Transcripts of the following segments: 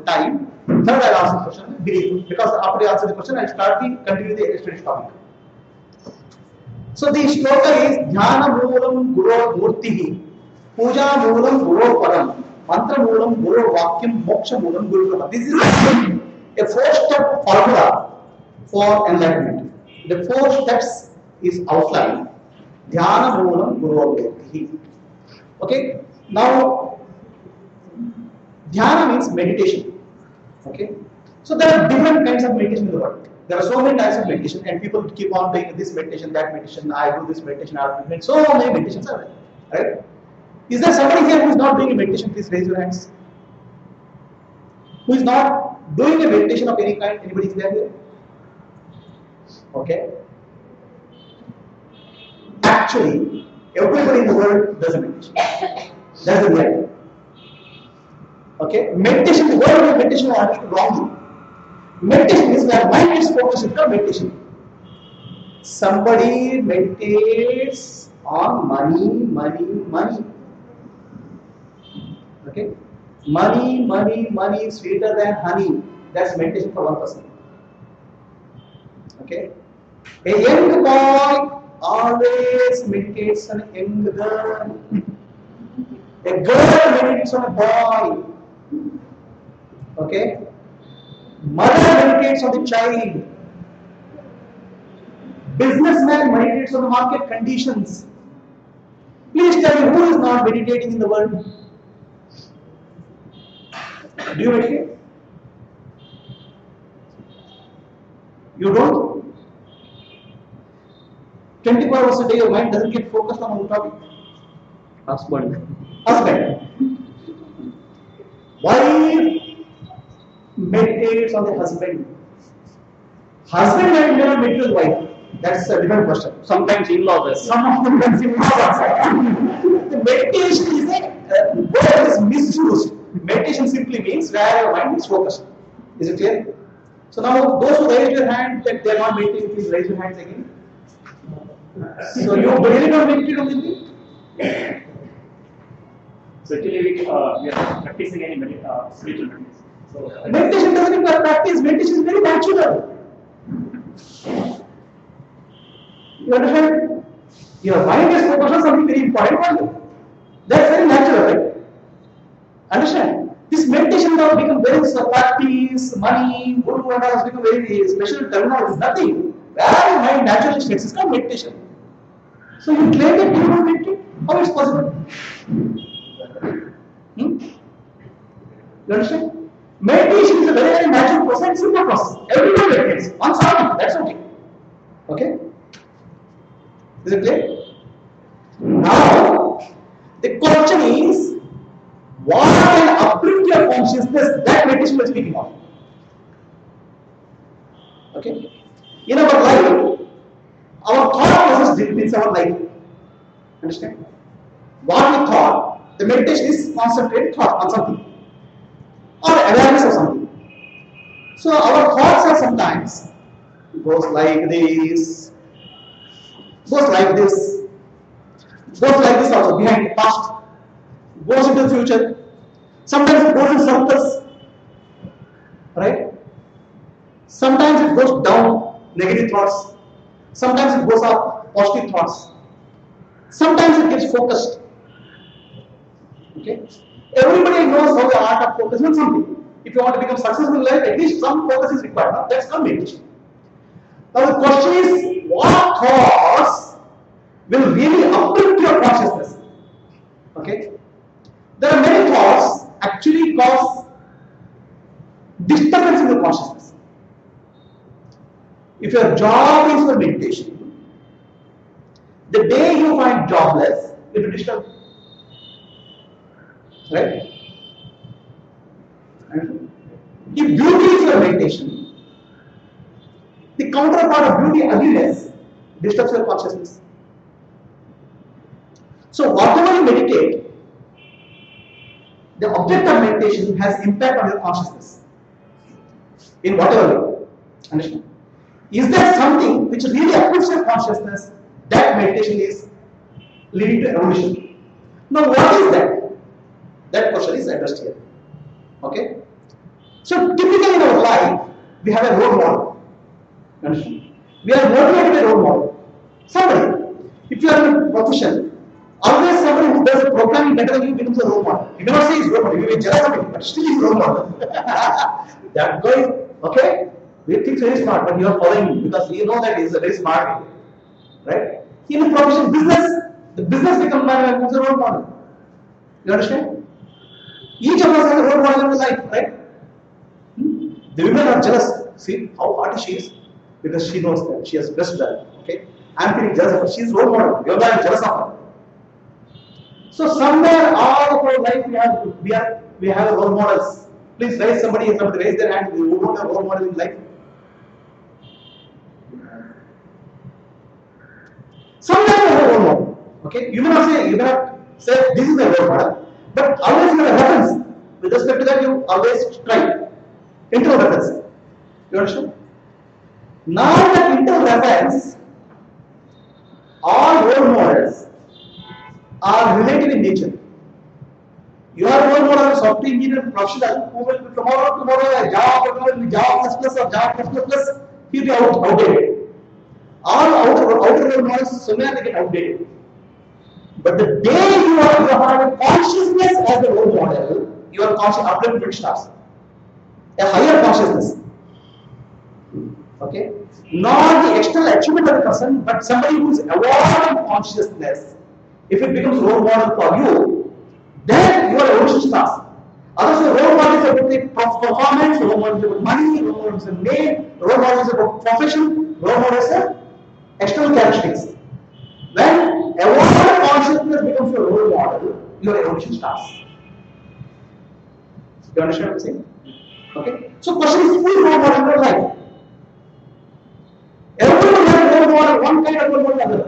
time. Third, I'll ask the question, belief. Because after I answer the question, I'll continue the yesterday's topic. So the shloka is Dhyana Moolam Guru Murtihi, Puja Moolam Guru Param, Mantra Moolam Guru Vakyam, Moksha Moolam Guru Brahma. This is a 4-step formula for enlightenment. The 4 steps is outlined. Dhyana Moolam Guru Murtihi. Okay. Now, dhyana means meditation. Okay. So there are different kinds of meditation in the world. There are so many types of meditation, and people keep on doing this meditation, that meditation. I do this meditation, I do this. So many meditations are there, right? Is there somebody here who is not doing a meditation? Please raise your hands. Who is not doing a meditation of any kind? Anybody is there here? Okay. Actually, everybody in the world does a meditation. That's the reality. Okay, meditation, the word of meditation is understood wrongly. Meditation is where mind is focused on meditation. Somebody meditates on money. Okay, money sweeter than honey. That's meditation for one person. Okay, a young boy always meditates on a young girl. A girl meditates on a boy. Okay? Mother meditates on the child. Businessman meditates on the market conditions. Please tell me, who is not meditating in the world? Do you meditate? You don't? 24 hours a day, your mind doesn't get focused on one topic. Husband. Wife meditates on the husband. Husband may not meditate on the wife. That's a different question. Sometimes in-laws. Some of them can in-laws. The meditation is a word that is misused. Meditation simply means where your mind is focused. Is it clear? So now those who raise your hand that they are not meditating, please raise your hands again. So you really not meditate on anything? So actually we are practicing any spiritual practice. So meditation doesn't require practice. Meditation is very natural. You understand? Your mind is focused on something very important for you. That's very natural, right? Understand? This meditation now become very practice, money, guru and all has become very special terminology. Nothing. Where your mind naturally stays, it's called meditation. So you claim that you don't meditate? How is it possible? You understand? Meditation is a very, very natural process, simple process. Everyone meditates. On something, that's okay. Okay? Is it clear? Now, the question is, what can uplift your consciousness? That meditation we're speaking of. Okay? In our life, our thought process determines our life. Understand? What we thought, the meditation is concentrated thought on something. Or awareness of something. So our thoughts are sometimes goes like this, goes like this, goes like this also, behind the past, goes into the future. Sometimes it goes in circles, right? Sometimes it goes down, negative thoughts. Sometimes it goes up, positive thoughts. Sometimes it gets focused. Okay? Everybody knows how the art of focusing on something. If you want to become successful in life, at least some focus is required. Now, that's called meditation. Now the question is, what thoughts will really uplift your consciousness? Okay? There are many thoughts actually cause disturbance in the consciousness. If your job is for meditation, the day you find jobless, it will disturb. Right? If beauty is your meditation, the counterpart of beauty, ugliness, disturbs your consciousness. So whatever you meditate, the object of meditation has impact on your consciousness. In whatever way. Understand? Is there something which really uplifts your consciousness? That meditation is leading to evolution. Now what is that? That question is addressed here. Okay? So typically in our life, we have a role model. Understand? We are motivated by a role model. Somebody, if you are in a profession, always somebody who does programming better than you becomes a role model. You never say he's role model, you may be jealous of him, but still he's a role model. That guy, okay, we think so he's smart, but you are following him because you know that he's a very smart guy. Right? In a profession, the business becomes a role model. You understand? Each of us has a role model in life, right? The women are jealous. See how hard she is because she knows that she has blessed that. Okay, I'm feeling jealous of her. She's role model. You're not jealous of her. So somewhere all of our life we have role models. Please raise somebody raise their hand. You don't have role model in life. Sometimes you have a role model. Okay, you may not say this is a role model, but always you have a reference. With respect to that, you always try internal reference. You understand? Now that internal reference, all role models are relative in nature. You are role model of software engineer professional who will be tomorrow a Java will be Java plus or Java plus, he will be outdated. All outer role models sooner they get outdated. But the day you have a consciousness as a role model, your upliftment starts. A higher consciousness. Okay? Not the external achievement of the person, but somebody who is aware of consciousness. If it becomes role model for you, then your evolution starts. Otherwise, role model is about performance, role model is about money, role model is about name, role model is about profession, role model is about external characteristics. When aware consciousness becomes your role model, your evolution starts. You understand what I'm saying? Okay? So, question is who is role model in your life? Everyone has role model, one kind of role model, other.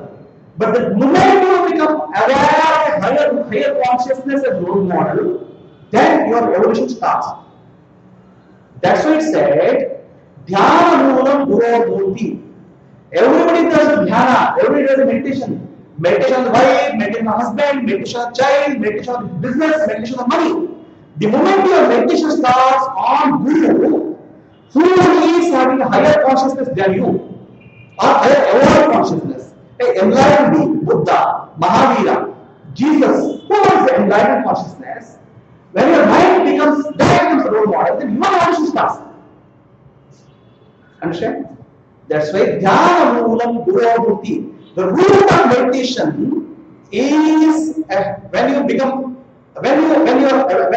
But the moment you become aware of higher consciousness as role model, then your evolution starts. That's why it said, Dhyana Moolam Guru Murti. Everybody does dhyana, everybody does meditation. Meditation on the wife, meditation on the husband, meditation on the child, meditation on the business, meditation on the money. The moment your meditation starts on Guru, who is having a higher consciousness than you, or higher aware consciousness, a enlightened being, Buddha, Mahavira, Jesus, who is the enlightened consciousness, when your mind becomes a role model, then your evolution starts. Understand? That's why Dhyana Moolam Guru Murti. The root of meditation is when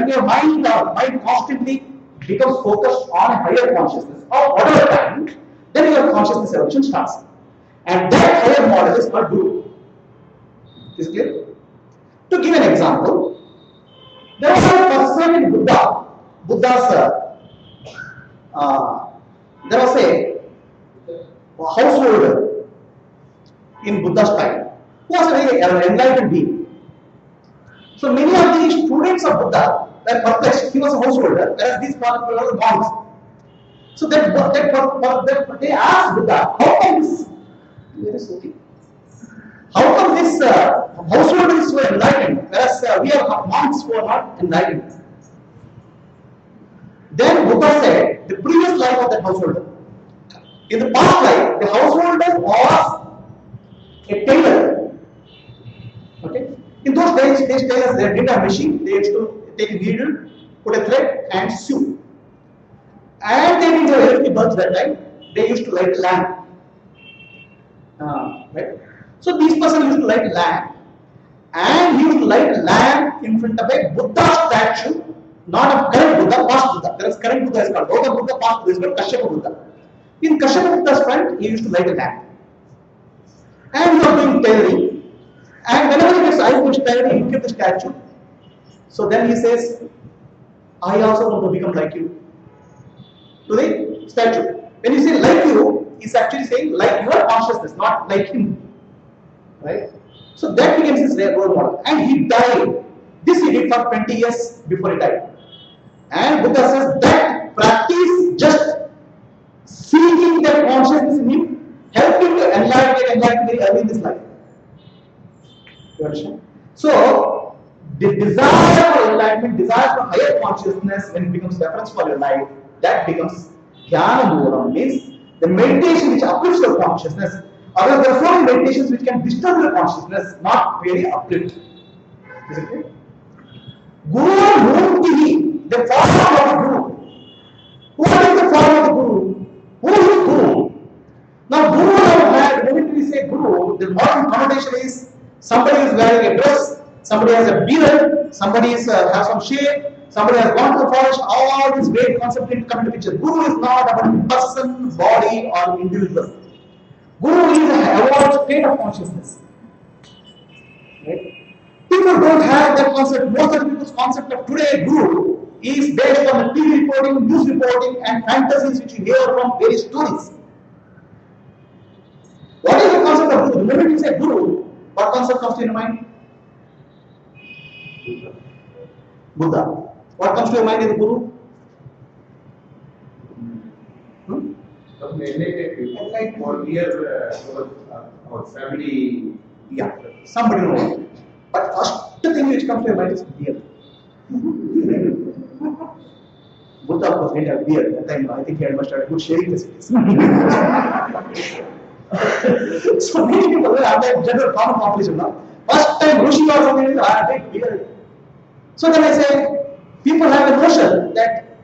your mind constantly becomes focused on higher consciousness or whatever time, then your consciousness evolution starts. And that higher model is called Guru. Is it clear? To give an example, there was a person in Buddha's there was a householder in Buddha's time who was a very enlightened being. So many of the students of Buddha were perplexed. He was a householder, whereas these people were monks. So they asked Buddha, how come this householder is so enlightened, whereas we are monks who are not enlightened? Then Buddha said, the previous life of that householder. In the past life, the householder was a tailor. Okay? In those days, these tailors, they didn't have machine. They used to take a needle, put a thread, and sew. And they didn't have electric bulbs that time. They used to light a lamp. Right? So these person used to light a lamp, and he used to light a lamp in front of a Buddha statue, not a current Buddha, past Buddha. There is current Buddha is called Gautam Buddha, past Buddha is called Kashyapa Buddha. In Kashyapa Buddha's front, he used to light a lamp. And he was doing tailoring. And whenever he gets eye for tailoring, he kept the statue. So then he says, I also want to become like you. To the statue. When you say like you, he's actually saying like your consciousness, not like him. Right? So that becomes his role model. And he died. This he did for 20 years before he died. And Buddha says that practice just seeking that consciousness in him helped him to enlighten very early in his life. You understand? So, the desire for enlightenment, desire for higher consciousness, when it becomes reference for your life, that becomes Jnana Moolam, means the meditation which uplifts your consciousness. Otherwise, there are so many meditations which can disturb your consciousness, not really uplift. Is it clear? Guru Murti, the form of the Guru. What is the form of the Guru? Who is Guru? Now, Guru, when we say Guru, the modern connotation is somebody is wearing a dress, somebody has a beard, somebody has some shape, somebody has gone to the forest, all these great concepts come into picture. Guru is not about person, body, or individual. Guru is an evolved state of consciousness. Right? People don't have that concept. Most of the people's concept of today, Guru, is based on the TV reporting, news reporting, and fantasies which you hear from various stories. What is the concept of Guru? The moment you say Guru, what concept comes to your mind? Buddha. What comes to your mind is Guru? Like for here, our family. Yeah, somebody knows. But first thing which comes to your mind is beard. Buddha, of course, didn't have beard at that time. I think he must have good shaving facilities. So many people have that general common population now. First time Rishi or something is I take beard. So then I say, people have a notion that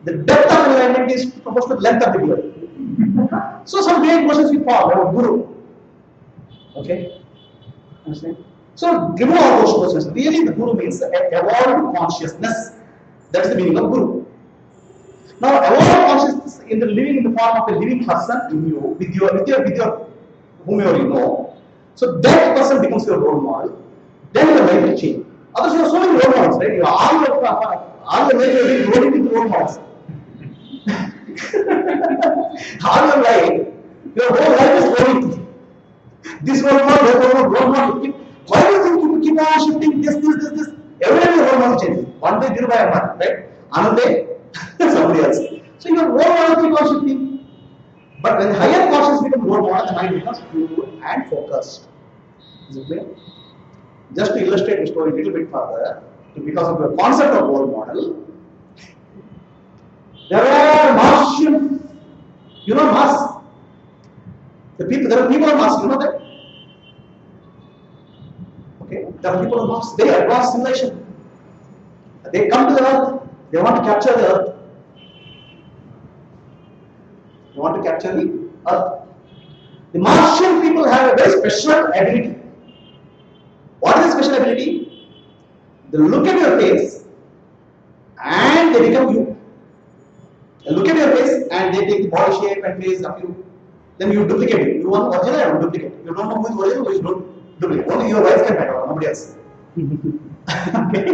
the depth of enlightenment is proportional to the length of the beard. So some great notions we form about Guru. Okay? Understand? So remove all those notions. Really the Guru means evolved consciousness. That's the meaning of Guru. Now evolved consciousness in the living in the form of a living person in you, with your whomever you know. So that person becomes your role model. Then your life will change. Otherwise, you have so many role models, right? All your life you have been rolling into role models. All your life, your whole life is rolling. This role model, that role model. Why do you think people keep on shifting this? Every day your role model changes. One day Dhirubhai Amma, right? Another day somebody else. So your role model keep on shifting. But when higher consciousness becomes role model, the mind becomes pure and focused. Is it clear? Just to illustrate the story a little bit further, because of the concept of role model, there are Martians. You know Mars? There are people on Mars, you know that? Okay, there are people on Mars, they are advanced civilization. They come to the earth, they want to capture the earth. They want to capture the earth. The Martian people have a very special ability. What is the special ability? They look at your face and they become you. They look at your face and they take the body shape and face of you. Then you duplicate it. You want original or duplicate. You don't know who is original, who is not duplicate. Only your wife can find out, nobody else. Okay?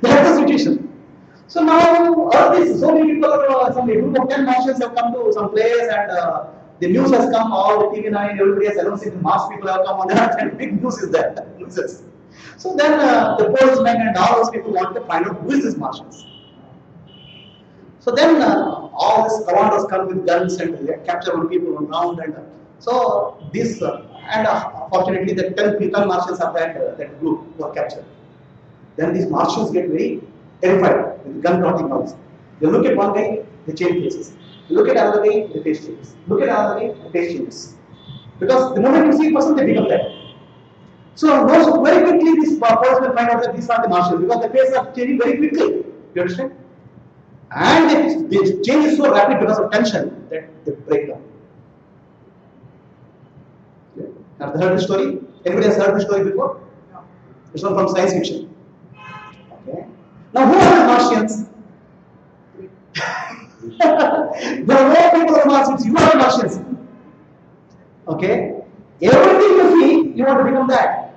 That's the situation. So now, Earth is so many people, some group of 10 Martians have come to some place and the news has come, all the TV9, everybody has announced it, the Mars people have come on that and big news is there. So then the postmen and all those people want to find out who is this Martians. So then all these commandos come with guns and they capture one people on ground and so this and fortunately the 10 Martians are that group who are captured. Then these Martians get very terrified with gun pointing out. They look at one guy, they change faces. They look at another guy, the face changes. Look at another guy, the face changes. Because the moment you see a person, they become that. So very quickly this person will find out that these are the Martians because the faces are changing very quickly. You understand? And the change is so rapid because of tension that they break down. Okay. Have you heard the story? Anybody has heard the story before? No. It's one from science fiction. Okay. Now who are the Martians? There are no people on Mars, it's you are the Martians. Okay? Everything you see, you want to become that.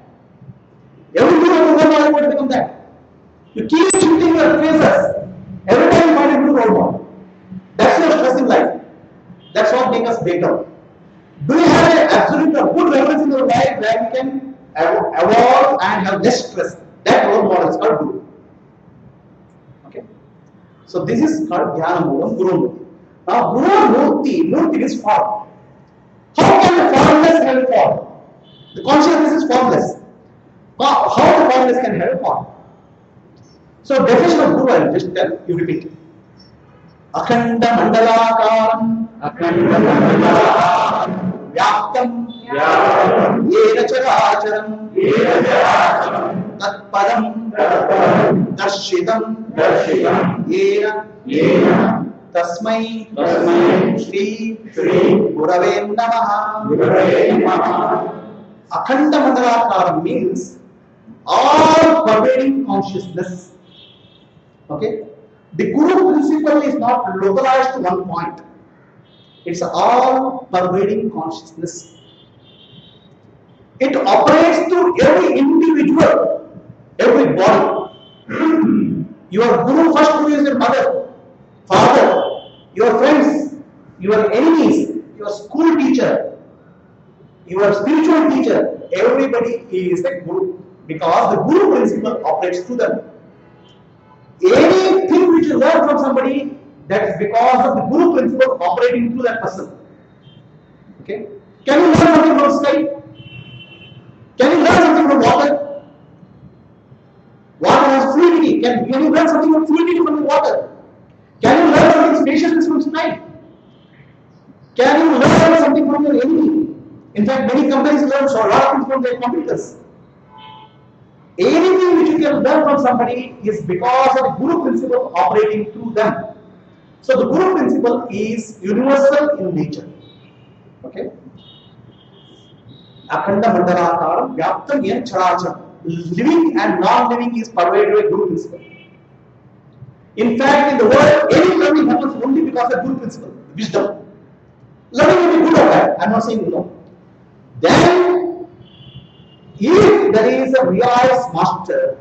Everything you want to become that. You keep shifting your faces. Every time you find a new role model. That's your stress in life. That's what makes us better. Do you have an absolute or good reference in your life where you can evolve and have less stress? That role model is called Guru. Okay? So this is called Dhyana Moolam, Guru Murti. Now Guru Murti is form. How can the formless have a form? The consciousness is formless. How the formless can have a form? So definition of Guru I will just tell you, repeat. Akhanda Mandalakaram, Vyaptam, Yena Characharam, Tatpadam, Darshitam, Yena, Tasmai, Shri, Gurave Namaha. Akhanda Mandalakaram means all pervading consciousness. Okay? The Guru principle is not localized to one point. It's all pervading consciousness. It operates through every individual, every body. Your Guru, first Guru is your mother, father, your friends, your enemies, your school teacher, your spiritual teacher. Everybody is a Guru because the Guru principle operates through them. Anything which you learn from somebody, that is because of the Guru principle operating through that person. Okay? Can you learn something from sky? Can you learn something from water? Water has fluidity. Can you learn something from fluidity from the water? Can you learn something spaciousness from sky? Can you learn something from your enemy? In fact, many companies learn a lot of things from their computers. Anything which you can learn from somebody is because of the Guru principle operating through them. So the Guru principle is universal in nature. Okay? Akhanda Mandalakaram, Vyaptam Yen Characham. Living and non-living is pervaded by Guru principle. In fact, in the world, any learning happens only because of Guru principle, wisdom. Learning may be good or bad, I am not saying no. Then, if there is a realized master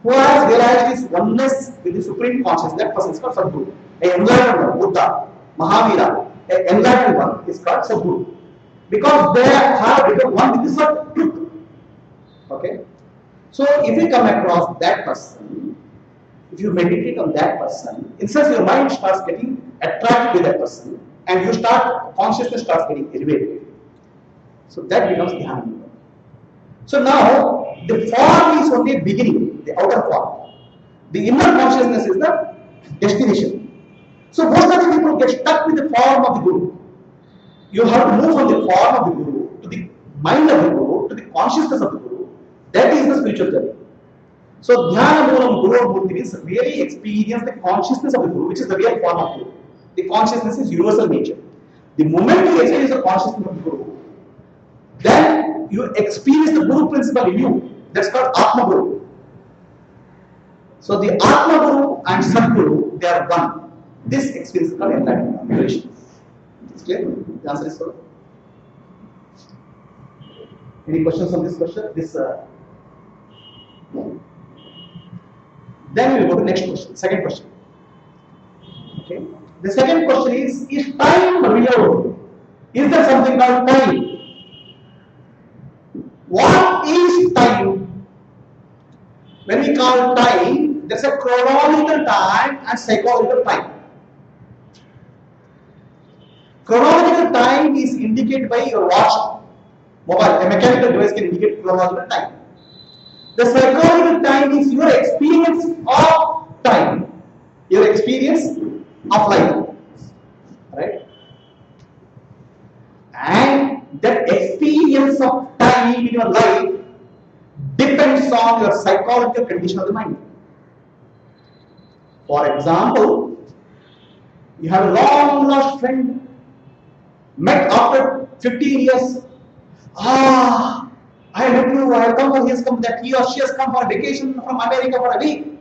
who has realized his oneness with the Supreme Consciousness, that person is called Sadguru. An enlightened one, Buddha, Mahavira, an enlightened one is called Sadguru. Because they have become one with the truth. Okay? So, if you come across that person, if you meditate on that person, instead your mind starts getting attracted to that person and you start, consciousness starts getting elevated. So that becomes Dhyana. So now, the form is only beginning, the outer form. The inner consciousness is the destination. So most of the people get stuck with the form of the Guru. You have to move from the form of the Guru to the mind of the Guru to the consciousness of the Guru. That is the spiritual journey. So Dhyana Moolam Guru Murti means really experience the consciousness of the Guru, which is the real form of Guru. The consciousness is universal nature. The moment you experience the consciousness of the Guru, then you experience the Guru principle in you. That's called Atma Guru. So the Atma Guru and Sadguru, they are one. This experience is called enlightenment, revelation. Is clear? The answer is so. Any questions on this question? Then we will go to next question, second question. Okay. The second question is time real? Is there something called time? What is time? When we call time, there's a chronological time and psychological time. Chronological time is indicated by your watch, mobile. A mechanical device can indicate chronological time. The psychological time is your experience of time, your experience of life, right? And that experience of time in your life depends on your psychological condition of the mind. For example, you have a long lost friend, met after 15 years. I met you, I have come for his come that he or she has come for a vacation from America for a week.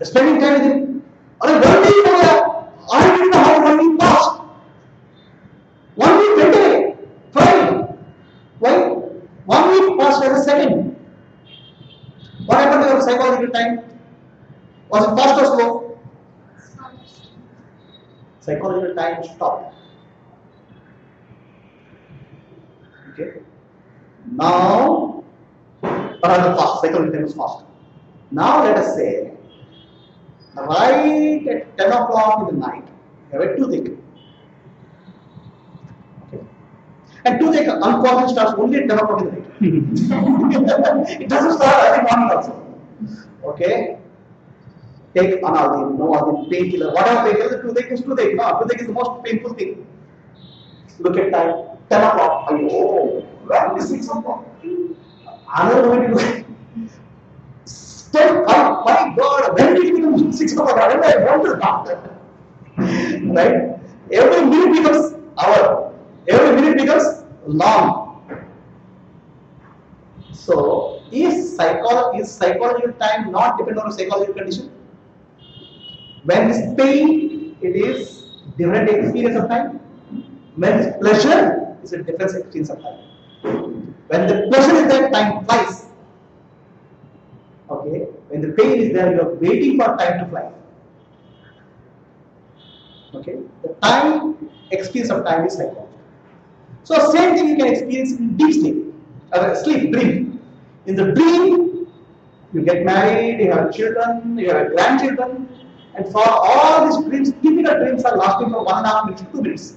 Spending time with him. One week I didn't know how 1 week passed. 1 week went away. Fine. Why? 1 week passed as a second. What happened to your psychological time? Was it fast or slow? Psychological time stopped. Okay. Now, the fast, psychological time is fast. Now let us say, right at 10 o'clock in the night, you have a toothache. Okay. And toothache, unfortunately, starts only at 10 o'clock in the night. It doesn't start early morning also. Okay. take Analdin, Noaldin, painkiller, whatever painkiller, toothache is toothache. No, toothache is the most painful thing. Look at time, 10 o'clock. Oh, well, this is 6 o'clock. Another moment you look at still, my God, when did it become 6 o'clock? I want to the doctor. Right? Every minute becomes hour. Every minute becomes long. So, is psychological time not dependent on a psychological condition? When it's pain, it is different experience of time. When it's pleasure, it's a different experience of time. When the pleasure is there, time flies. Okay? When the pain is there, you are waiting for time to fly. Okay? The time, experience of time is psychological. So, same thing you can experience in deep sleep, sleep, dream. In the dream, you get married, you have children, you have grandchildren, and for all these dreams, typical dreams are lasting for 1.5 minutes to 2 minutes.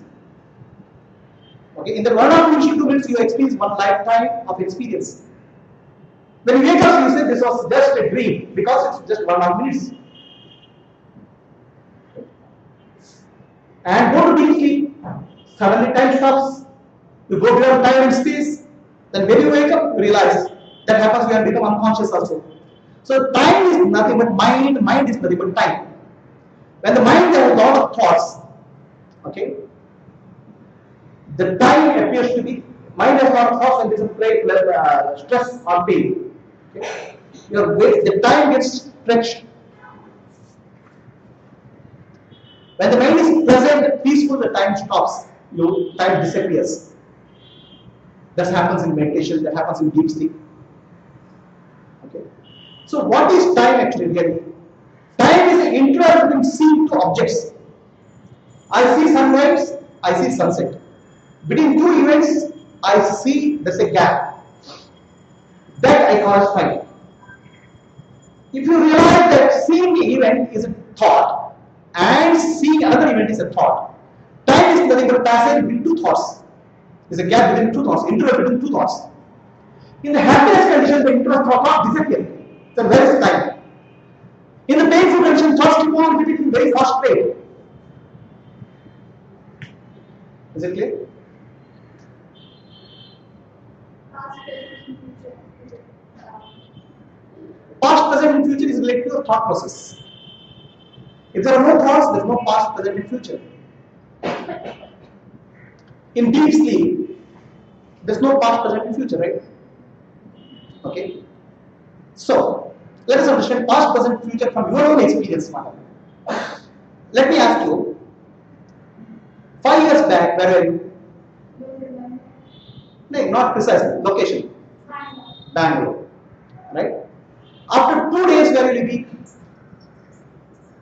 Okay, in the 1.5 minutes to 2 minutes, you experience one lifetime of experience. When you wake up, you say this was just a dream because it's just 1.5 minutes. And go to deep sleep, suddenly time stops. You go beyond time and space. Then when you wake up, you realize that happens when you become unconscious also. So time is nothing but mind. Mind is nothing but time. When the mind has a lot of thoughts, okay, the time appears to be, mind has a lot of thoughts when there is a stress or pain. Okay? The time gets stretched. When the mind is present, peaceful, the time stops. Time disappears. That happens in meditation, that happens in deep sleep. Okay. So what is time actually really? Time is the interval between seeing two objects. I see sunrise, I see sunset. Between two events, I see there's a gap. That I call as time. If you realize that seeing the event is a thought and seeing another event is a thought, time is nothing but passage between two thoughts. There's a gap between two thoughts, interval between two thoughts. In the happiness condition, the interval thought disappears. So where is time? In the painful condition, thoughts keep on repeating very fast rate. Is it clear? Past, present, and future is related to the thought process. If there are no thoughts, there is no past, present, and future. In deep sleep, there is no past, present, and future, right? Okay. So, let us understand past, present, future from your own experience, madam. Let me ask you, 5 years back, where were you? No, not precisely, location. Bangalore. Right? After 2 days, where will you be?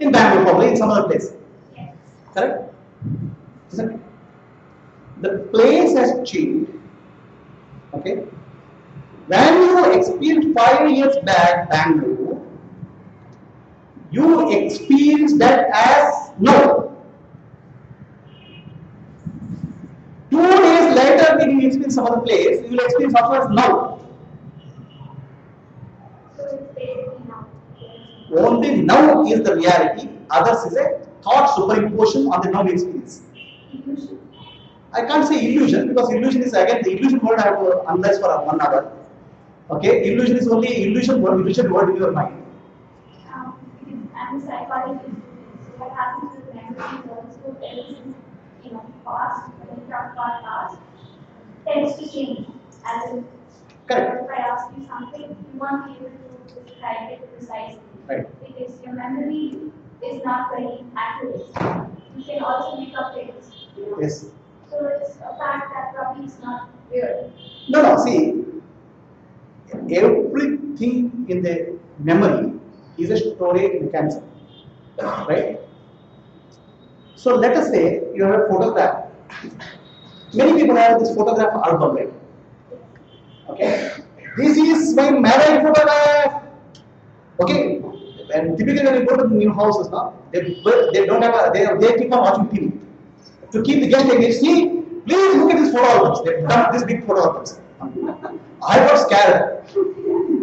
In Bangalore, probably in some other place. Correct? Isn't it? The place has changed. Okay? When you experienced 5 years back Bangalore, you experience that as no. 2 days later, when you experience some other place, you will experience also as no. Only now is the reality, others is a thought superimposition on the now experience. I can't say illusion because illusion is again the illusion word I have to analyze for 1 hour. Okay, illusion is only illusion word in your mind. And the psychology, what happens with memory is also tells past, when you talk about past, tends to change. As in, correct. If I ask you something, you won't be able to describe it precisely. Right. Because your memory is not very accurate. You can also make up things. Yes. So it's a fact that probably is not real. No, see, everything in the memory is a storage mechanism, right? So let us say you have a photograph. Many people have this photograph album, right? Okay, this is my marriage photograph. Okay, and typically when you go to new houses now, they don't have they keep on watching TV to keep the guest engaged. See, please look at these photo albums. They've done this big photo albums. I got scared.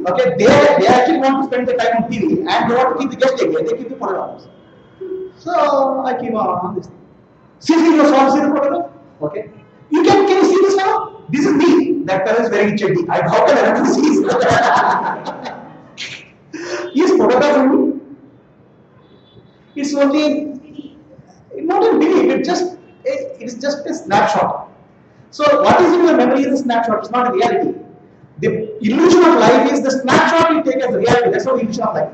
Okay, they actually want to spend the time on TV and they want to keep the guest again. They keep the photographs. So I keep on this. See, you saw see the photograph? Okay. Can you see this now? This is me. That fellow is wearing cheddi. How can I not see this? He's photographing me. It's only not a belief. It's just a snapshot. So what is in your memory is a snapshot. It's not a reality. The illusion of life is the snapshot you take as reality. That's not the illusion of life.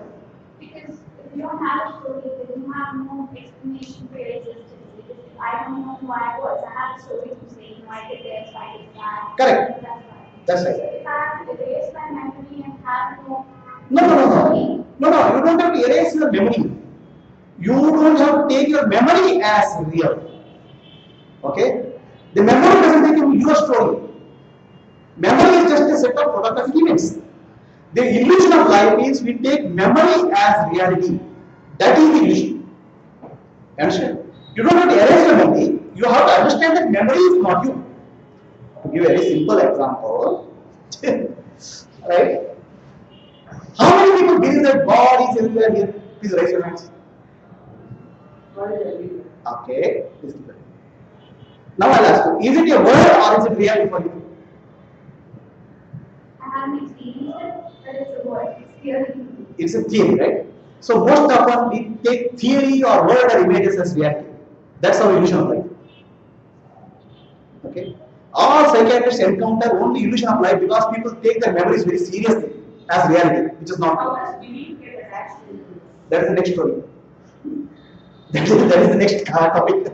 Because if you don't have a story, then you have no explanation for your existence. Because if I don't know who I was, I have a story to say, I did this, I did that. Correct. That's right. That's right. If I have to erase my memory and have no No. You don't have to erase your memory. You don't have to take your memory as real. Okay? The memory doesn't become your story. Memory is just a set of photographic events. The illusion of life is we take memory as reality. That is the illusion. You understand? You don't have to erase your memory. You have to understand that memory is not you. To give a very simple example, right? How many people believe that God is everywhere here? Please raise your hands. Okay. Now I'll ask you, is it a word or is it reality for you? I haven't experienced it, but it's a word. It's theory. It's a theory, right? So most of us we take theory or word or images as reality. That's our illusion of life. Okay? All psychiatrists encounter only illusion of life because people take their memories very seriously as reality, which is not How true. does belief get attached to it? That is the next story. That is the next topic.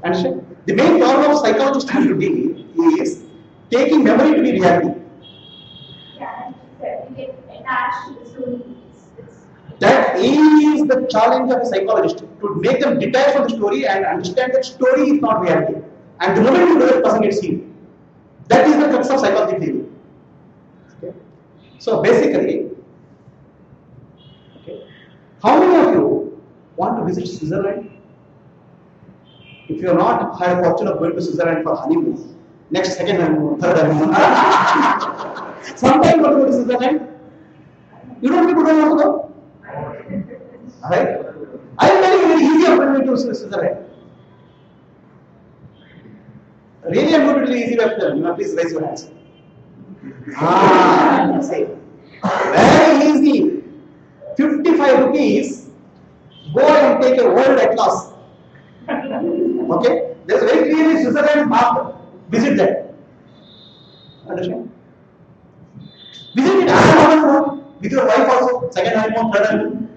Understand? The main problem of psychologists today is taking memory to be reality. Yeah, and you said you get attached to the story. That is the challenge of a psychologist, to make them detach from the story and understand that story is not reality. And the moment you do that, person gets healed. That is the crux of psychology theory. Okay. So basically, okay, how many of you want to visit Switzerland? If you have not had a fortune of going to Switzerland for honeymoon, next second honeymoon, third honeymoon, sometime you want to go to Switzerland, you don't people don't want to go. Right? I am telling you very easy of going to Switzerland. Really, I'm going to really easy way of telling you. Please raise your hands. See. Very easy. 55 rupees. Go and take a world atlas. Okay? There's very clearly Switzerland marked. Visit that. Understand? Visit it. I am on with your wife also. Second honeymoon, third honeymoon.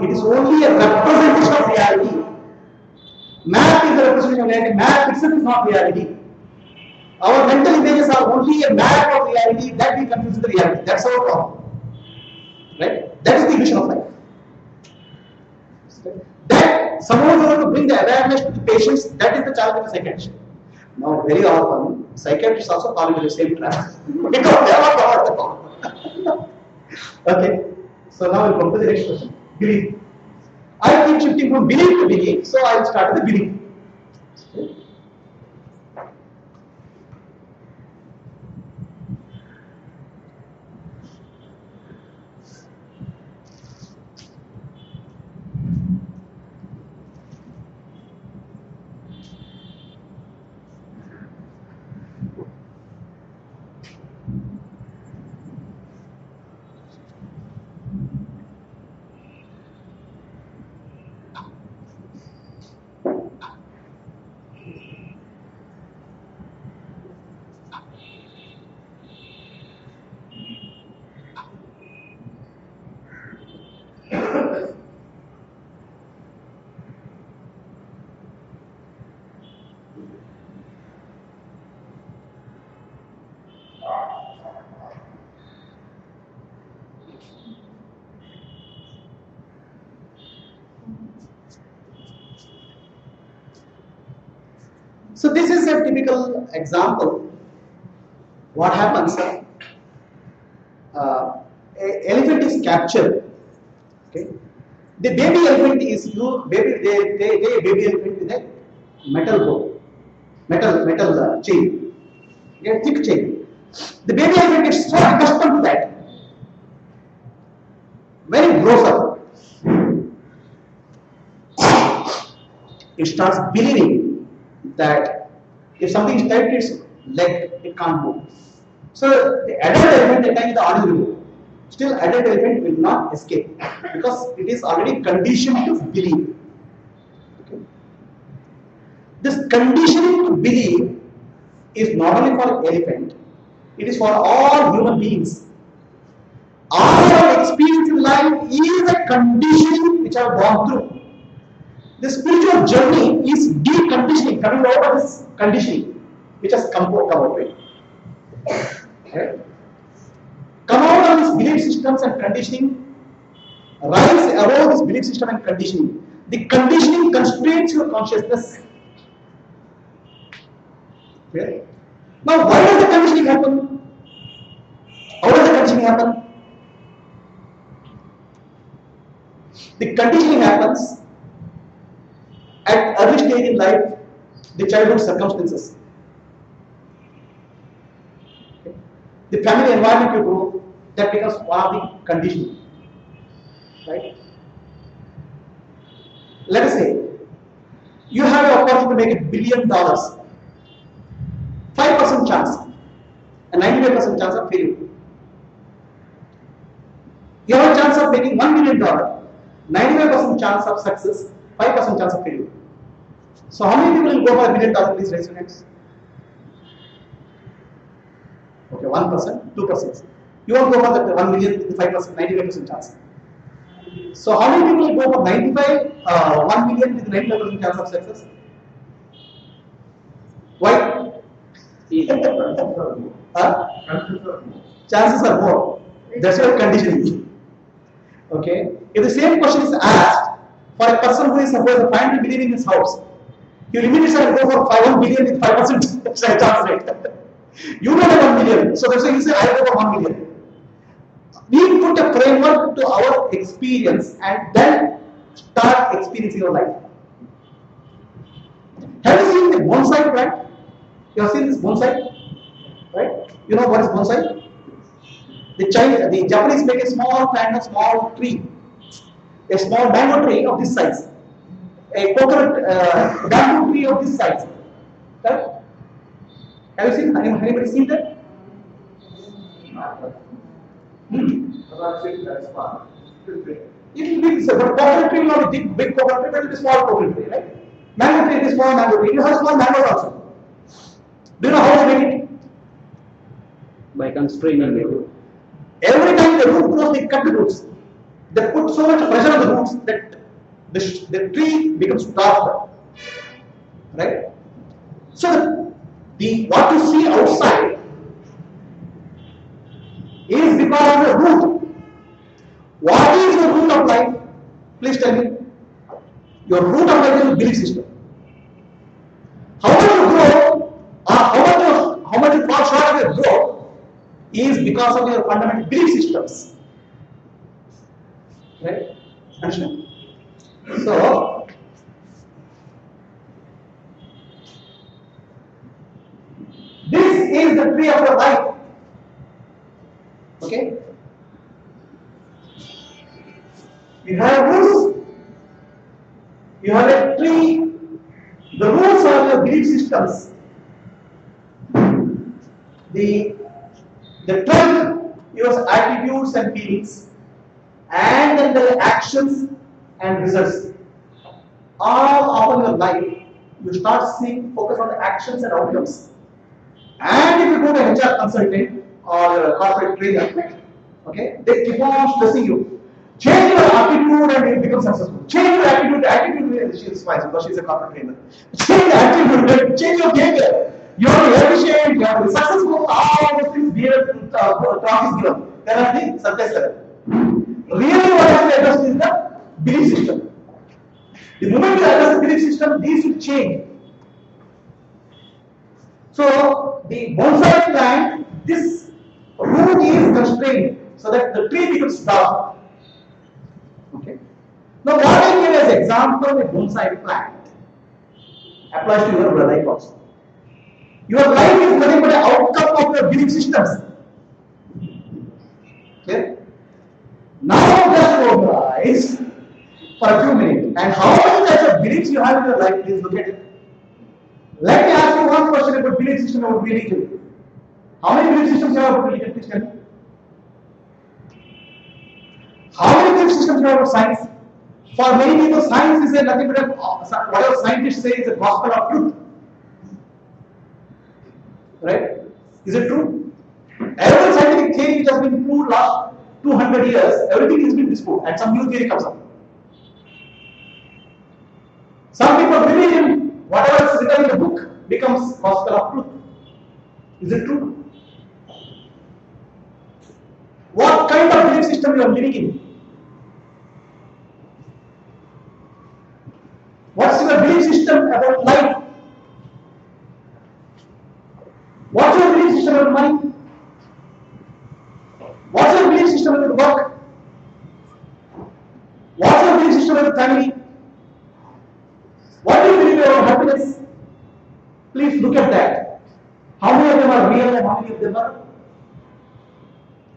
It is only a representation of reality. Map is a representation of reality. Map itself is not reality. Our mental images are only a map of reality that we confuse with reality. That's our problem. Right? That is the illusion of life. That someone is going to bring the awareness to the patients, that is the challenge of the psychiatrist. Now, very often, psychiatrists also fall into the same trap because they are not the problem. Okay, so now we'll come to the next question. Belief. I keep shifting from belief to belief, so I'll start with the belief. So this is a typical example. What happens? A elephant is captured. Okay, the baby elephant is you baby they a baby elephant with a metal bow. metal chain, okay, thick chain. The baby elephant gets so accustomed to that. When it grows up, it starts believing that if something is tied to its leg, it can't move. So the adult elephant at times the audio will move. Still, adult elephant will not escape because it is already conditioned to believe. Okay. This conditioning to believe is not only for elephant, it is for all human beings. Our experience in life is a conditioning which I have gone through. The spiritual journey is deconditioning, coming over this conditioning which has come out with. Okay. Come out of these belief systems and conditioning, rise above this belief system and conditioning. The conditioning constrains your consciousness. Okay. Now, why does the conditioning happen? How does the conditioning happen? The conditioning happens at early stage in life, the childhood circumstances. Okay. The family environment you grow, that becomes one of the conditioning. Right? Let us say you have the opportunity to make $1 billion, 5% chance, and 95% chance of failure. You have a chance of making $1 million, 95% chance of success, 5% chance of failure. So how many people will go for $1 million? Please raise your hands. Okay, 1%, 2%. You won't go for that 1 million with 5%, 95% chance. So how many people will go for 1 million with 95% chance of success? Why? Chances are more. That's your conditioning. Okay. If the same question is asked for a person who is supposed to find believe in his house, he will immediately go for 1 billion with 5% chance rate. You don't have 1 million, so that's why you say I go for 1 million. We put a framework to our experience and then start experiencing your life. Have you seen the bonsai plant? You have seen this bonsai, right? You know what is bonsai? The Japanese make a small plant, a small tree, a small mango tree of this size, a coconut bamboo tree of this size. Right? Have you seen? Anybody seen that? That's fine. It means but coconut tree will not be big coconut tree, but it is small coconut tree, right? Mango tree is small mango tree. You have small mangoes also. Do you know how they make it? By constraining it. Every time the root grows, they cut the roots. They put so much pressure on the roots that the tree becomes darker. Right? So what you see outside is because of the root. What is the root of life? Please tell me. Your root of life is your belief system. How much you grow, or how much you fall short of your growth, is because of your fundamental belief systems. Right? Understand? So, this is the tree of your life. Okay? You have roots. You have a tree. The roots are your belief systems. The trunk, your attitudes and feelings, and then the actions and results. All of your life, you start seeing focus on the actions and outcomes. And if you go to a HR consultant or a corporate trainer, okay, they keep on stressing you. Change your attitude and you become successful. Change your attitude. The attitude, she is fine because she is a corporate trainer. Change the attitude. Change your behavior. You have to be efficient. You have to be successful. All those things talk is given. There are the surface level. Really, what has to address is the belief system. The moment you address the belief system, these will change. So, the bonsai plant, this root is constrained so that the tree becomes dark. Okay. Now, what I give as example a bonsai plant applies to your life also. Your life is nothing but an outcome of your belief systems. Okay? Now just close your eyes for a few minutes. And how many types of beliefs you have in your life, please look at it. Let me ask you one question about belief system about religion. How many belief systems you have about religion? Please tell me. How many belief systems you have about science? For many people, science is nothing but whatever scientists say is a gospel of truth. Right? Is it true? Every scientific theory which has been proved last 200 years, everything has been disproved and some new theory comes up. Some people believe in whatever is written in the book becomes gospel of truth. Is it true? What kind of belief system you are living in? What's your belief system about life? What's your belief system about money? What's your belief system about work? What's your belief system about family? What do you believe about happiness? Please look at that. How many of them are real and how many of them are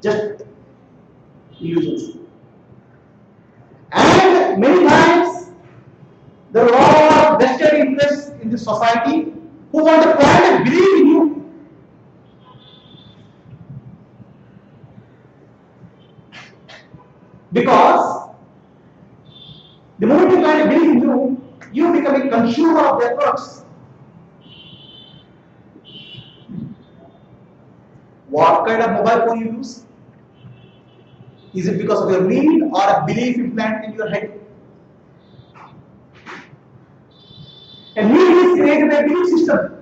just illusions? And many times there are a lot of vested interests in the society who want to plant a belief in you. Because the moment you plant a belief in you, you become a consumer of their products. What kind of mobile phone you use? Is it because of your need or a belief implanted in your head? A need is created by a belief system.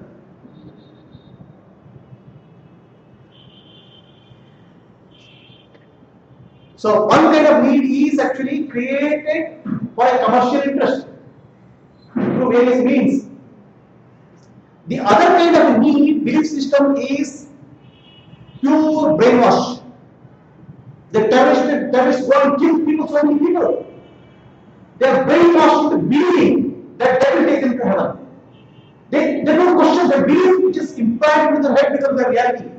So one kind of need is actually created for a commercial interest through various means. The other kind of need, belief system, is pure brainwash. The terrorists go and kill people, so many people. They are brainwashed into believing that they will take them to heaven. They don't question their belief, which is implanted in their head becomes their reality.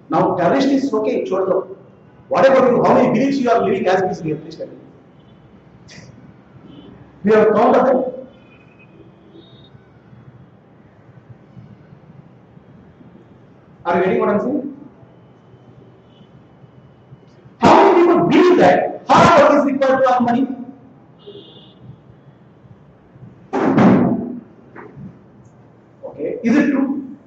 Now, terrorist is okay, chhod do. What about you? How many beliefs you are living as we speak? Please tell me. You have counted them? Are you getting what I'm saying? How many people believe that hard work is required to earn money? Okay, is it true?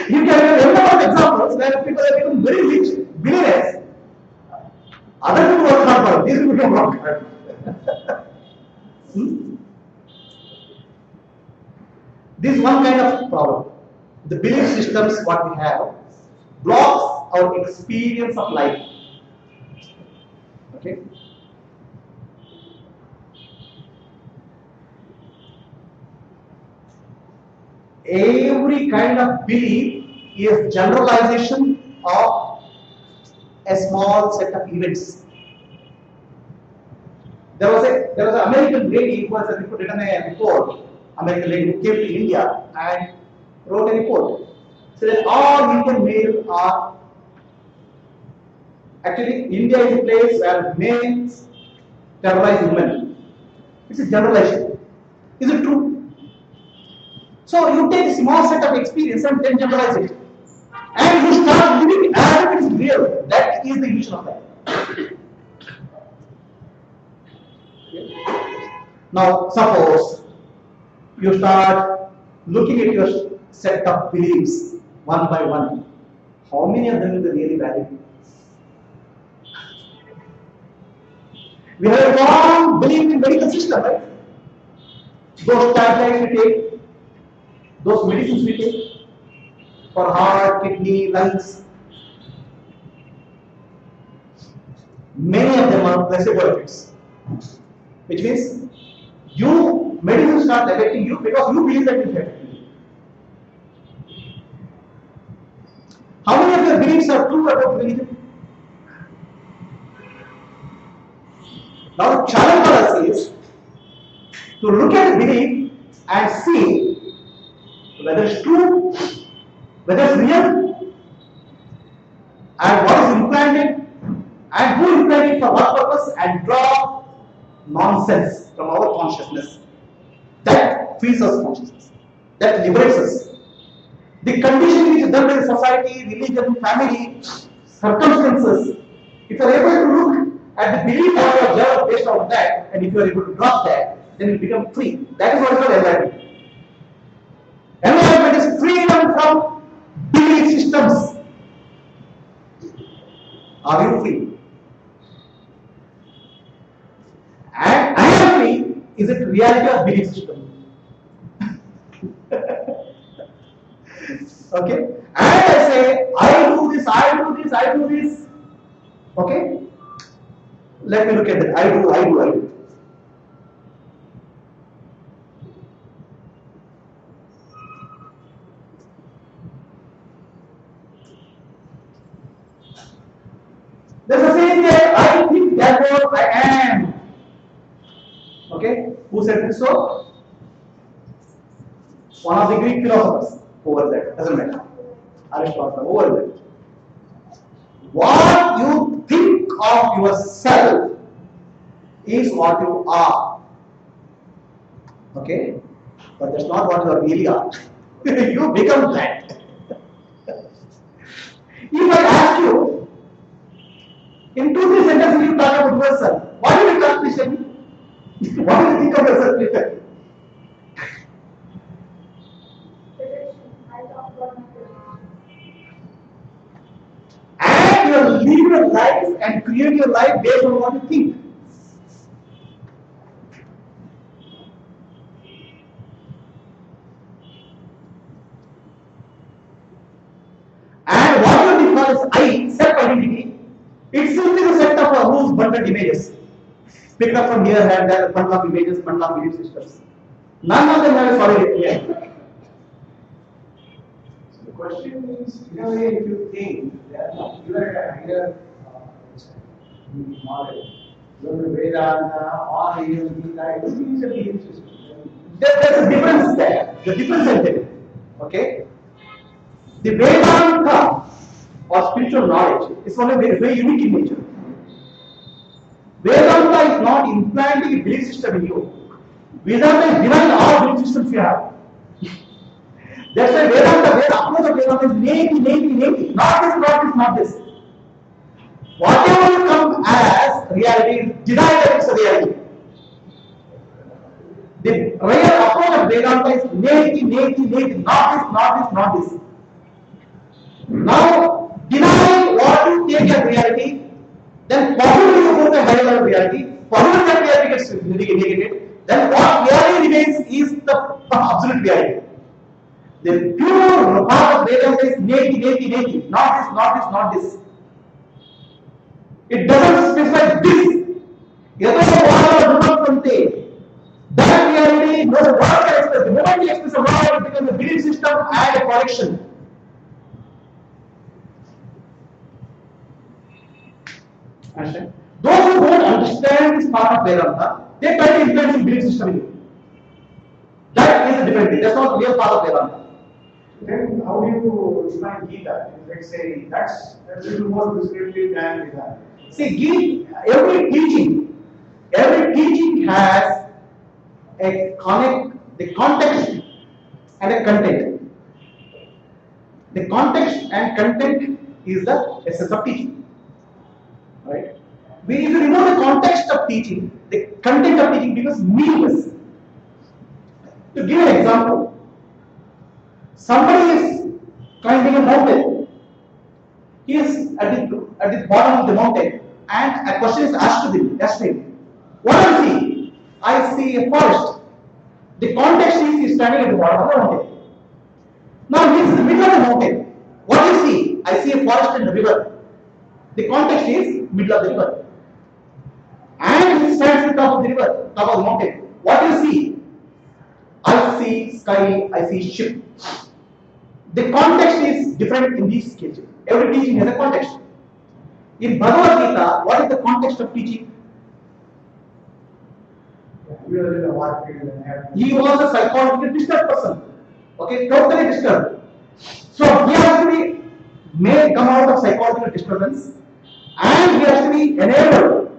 You can remember examples where people have become very rich, billionaires. Other people work hard for it, these people work hard. This is one kind of problem. The belief systems what we have blocks our experience of life. Okay. Every kind of belief is generalization of a small set of events. There was an American lady who has written a report. American lady who came to India and wrote a report. So that all Indian males are actually India is a place where males terrorize women. It's a generalization. Is it true? So you take a small set of experience and then generalize it. And you start living as if it is real. That is the illusion of life. Now, suppose you start looking at your set of beliefs one by one. How many of them will be really valid? We have a strong belief in medical system, right? Those tablets we take, those medicines we take for heart, kidney, lungs, many of them are placebo effects, which means medicine starts affecting you because you believe that it is affecting you. How many of your beliefs are true about religion? Now the challenge for us is, to look at the belief and see whether it's true, whether it's real, and what is implanted, and who implanted for what purpose, and draw nonsense from our consciousness. That frees us consciousness. That liberates us. The condition which is done by the society, religion, family, circumstances, if you are able to look at the belief of your job based on that, and if you are able to drop that, then you become free. That is what is called enlightenment. Enlightenment is freedom from belief systems. Are you free? And I am free is it reality of belief system? Okay? And I say, I do this, I do this, I do this. Okay? Let me look at that. I do. There's a saying there, I think, therefore I am. Okay? Who said this so? One of the Greek philosophers over there. Doesn't matter. Aristotle over there. What you think of yourself is what you are. Okay? But that's not what you really are. You become that. If I ask you, in 2-3 sentences you talk about yourself, what do you talk Christian? What do you think of yourself, Christian? And you live your life and create your life based on what you think. And what you define as I, self-identity, it's simply the set of rules, bundled images. Picked up from here and there, bundle of images, bundle of belief systems. None of them have a solid idea. So the question is, in a way, if you think that you are a higher knowledge, you are a Vedanta or even Advaita, it is a belief system. There's a difference there. The difference is there. Okay? The Vedanta or spiritual knowledge is one of very unique in nature. Vedanta is not implanting a belief system in you. Vedanta is denying all belief systems you have. That's why Vedanta, the approach of Vedanta is naked. Not this. Whatever will come as reality is denied that it's a reality. The real approach of Vedanta is naked. Not this. Now, denying what you take as reality, then possibly you go to a higher level of reality, possibly that reality gets negated, then what reality remains is the absolute reality. The pure path of Vedanta is naked. Not this. It doesn't specify this. That reality, no word can express. The moment you express a word, it becomes a belief system and a correction. Understand? Those who don't understand this part of Vedanta, they try to implement some belief system in you. That is a different thing. That's not the real part of Vedanta. Then how do you define Gita? Let's say that's a little more descriptive than Vedanta. See, every teaching has a the context and a content. The context and content is the essence of teaching. Right? If you remove the context of teaching, the content of teaching becomes meaningless. To give an example, somebody is climbing a mountain. He is at the bottom of the mountain, and a question is asked to him. What do you see? I see a forest. The context is he is standing at the bottom of the mountain. Now he is in the middle of the mountain. What do you see? I see a forest and a river. The context is middle of the river. And he stands at the top of the river, top of the mountain. What do you see? I see sky, I see ship. The context is different in these cases. Every teaching has a context. In Bhagavad Gita, what is the context of teaching? You he was in a war field and had. He was a psychologically disturbed person. Okay, totally disturbed. So he has to be made come out of psychological disturbance, and he has to be enabled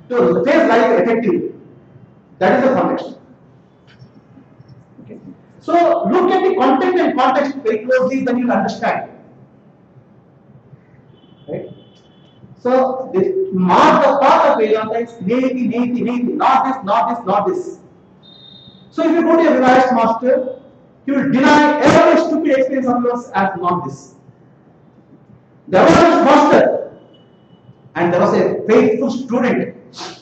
to face life effectively. That is the context. Okay. So look at the content and context very closely, then you will understand. Right? So the mark of part of Vedanta is neti, not this. So if you go to a realized master, he will deny every stupid experience of yours as not this. There was a master, and there was a faithful student.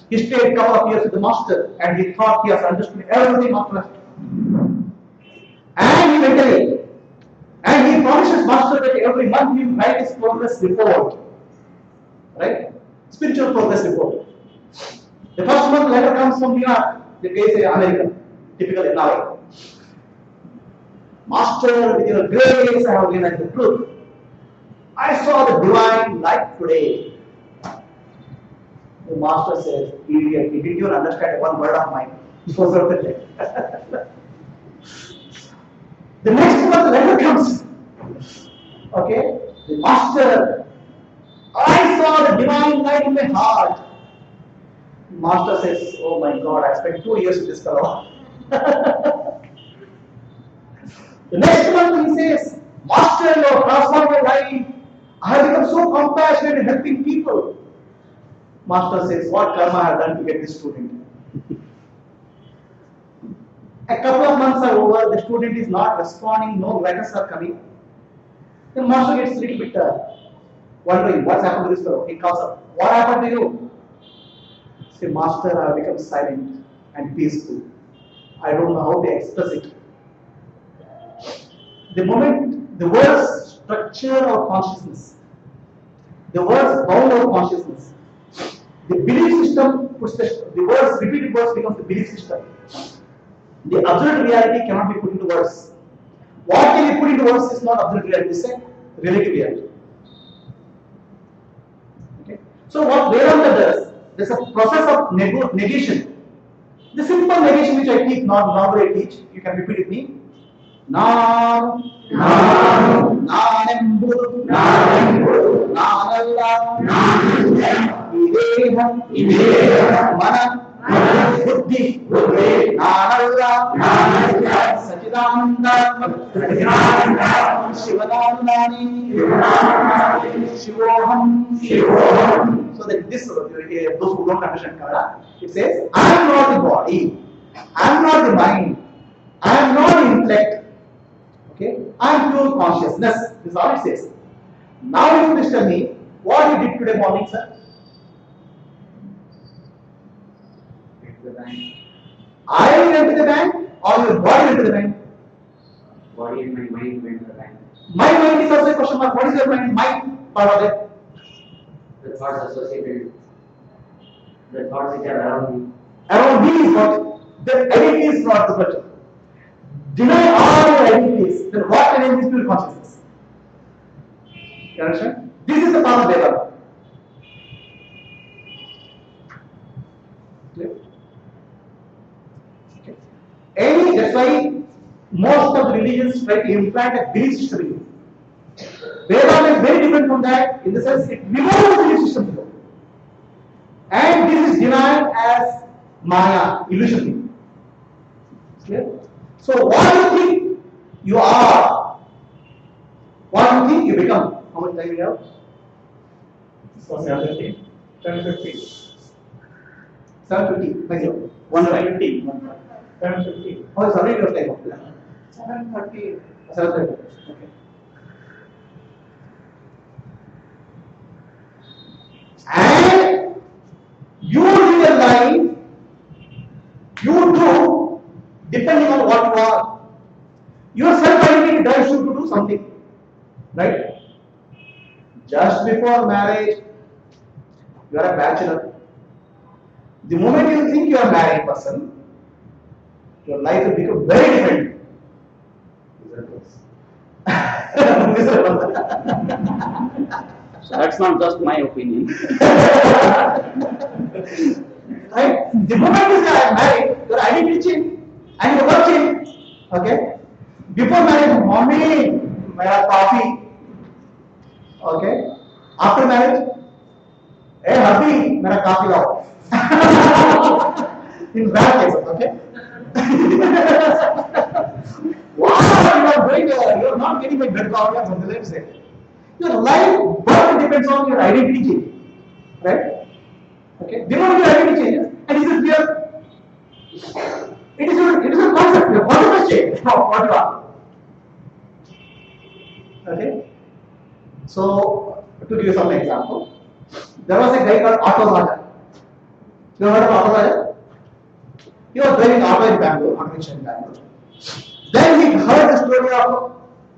He stayed a couple of years with the master, and he thought he has understood everything master has. And he went away. And he promised his master that every month he will write his progress report. Right? Spiritual progress report. The first month letter comes from New York, the place in America, typical NRI. Master, with your grace, I have realized the truth. I saw the divine light today. The master says, idiot, did you understand one word of mine? So certain. The next month letter comes. Okay? The master, I saw the divine light in my heart. Master says, oh my God, I spent 2 years with this fellow. The next month he says, Master, you have transformed my life. I have become so compassionate in helping people. Master says, what karma I have done to get this student? A couple of months are over, the student is not responding, no letters are coming. The master gets a little bit wondering, what's happened to this fellow? He comes up, what happened to you? Say, Master, I have become silent and peaceful. I don't know how to express it. The moment the words structure our consciousness, the words bound our consciousness, the belief system puts the words, repeated words becomes the belief system. The absolute reality cannot be put into words. What can be put into words is not absolute reality, it's a relative reality. Okay? So what Vedanta does, there's a process of negation. The simple negation which I teach, not normally I teach, you can repeat it with me. Nanemburu, Nanalla, Ideham, Mana, Buddhi, Nanalla, Sachidananda, Shivanandani, Shivoham. So that this, those who don't understand Kannada, it says, I am not the body, I am not the mind, I am not the intellect. Okay, I am pure consciousness. This is all it says. Now you please tell me what you did today morning, sir. Went to the bank. I went to the bank or your body went to the bank? Body and my mind went to the bank. My mind is also a question mark. What is your mind? Mind part of it. The thoughts associated, the thoughts which are around me. Around me is what? The identity is not the question. Deny all your identities, then what can is pure consciousness? You understand? This is the path of Vedanta. Clear? Okay. That's why most of the religions try to implant a belief system in you. Vedanta is very different from that in the sense it removes the belief system. And this is denied as Maya, illusion. Clear? So what do you think you are? What do you think you become? How much time we have? So 7:50. 7:50. 7:50. Thank you. 1:50. 7:50. Oh, it's already your time. 7:30. 7:30. Okay. And you live a life you do depending on what you are. Your self-identity drives you to do something. Right? Just before marriage, you are a bachelor. The moment you think you are a married person, your life will become very different. Miserable. So that's not just my opinion. Right? The moment you say I am married, your identity change and your work change. Okay? Before marriage, mommy, mera coffee. Okay? After marriage, hey hubby, mera coffee lao. In bad cases, okay? Wow, you are not getting my blood coffee or something like that. Your life birth depends on your identity change. Right? Okay? The moment your identity changes, and is it clear? It is a concept, your concept change of what you are. Okay? So, to give you some example, there was a guy called Auto Raja. You heard of Auto Raja? He was driving auto in Bangalore, auto rickshaw in Bangalore. Then he heard the story of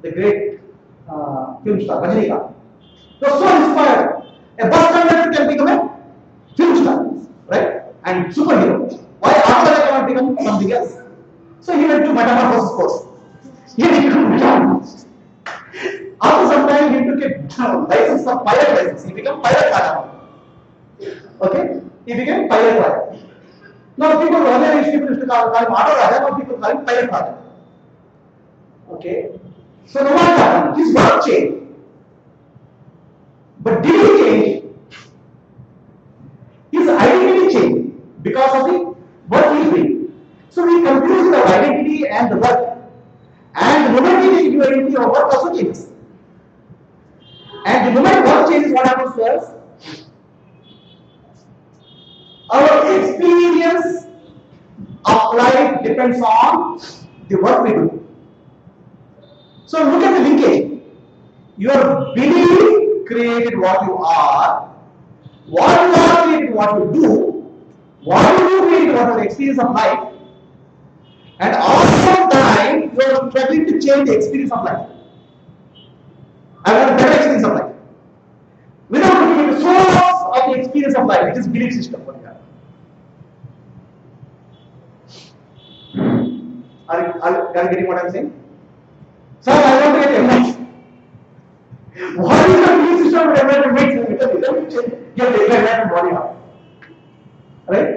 the great film star, Rajinikanth. He was so inspired. A bus conductor can become a film star, right? And superhero. Why Auto Raja cannot become something else? So he went to metamorphosis course. He became metamorphosis. After some time, he took a license of pilot license. He became pilot Raja. Okay? He became pilot Raja. Now people earlier used to call him Auto Raja, now people call him Pilot Raja. Okay? So no what happened? His work changed. But did he change? His identity changed because of the work he is doing. So we confuse our identity and the work. And the moment we change your identity, our work also changes. And the moment work changes, what happens to us? Our experience of life depends on the work we do. So look at the linkage. Your belief created what you are. What you are created what you do. What you do created what is the experience of life. And all the time you are struggling to change the experience of life. I want a better experience of life. Without looking at the source of the experience of life, which is belief system. Are you getting what I am saying? Sir, I want to get enlightened. What is the belief system of enlightenment? Let me get the enlightenment body up. Right?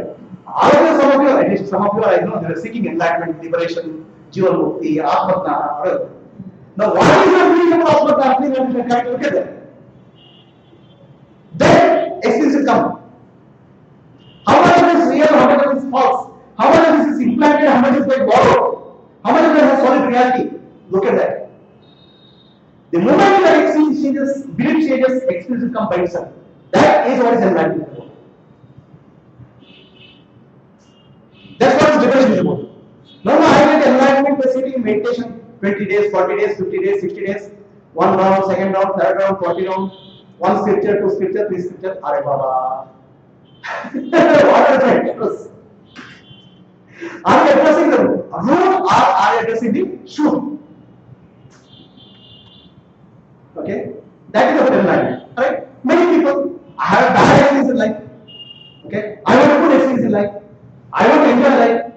Some of you are, they are seeking enlightenment, liberation, Jiva Mukti, Atmajna. Now, what is the meaning of Atmajna? Please let me try to look at that. Then, experience will come. How much of it is real, how much of it is false? How much of it is implanted, how much is by borrowed? How much of it has solid reality? Look at that. The moment your experience changes, belief changes, experience will come by itself. That is what is enlightenment about. That's what is liberation is about. Now I get enlightenment by sitting in meditation 20 days, 40 days, 50 days, 60 days, one round, second round, third round, 40 round, one scripture, two scripture, three scripture, Are Baba. What are the address? Are you addressing the room or are you addressing the shoe? Okay? That is about enlightenment. Alright? Many people, I have a bad experience in life. Okay? I want a good experience in life. I want to enjoy life.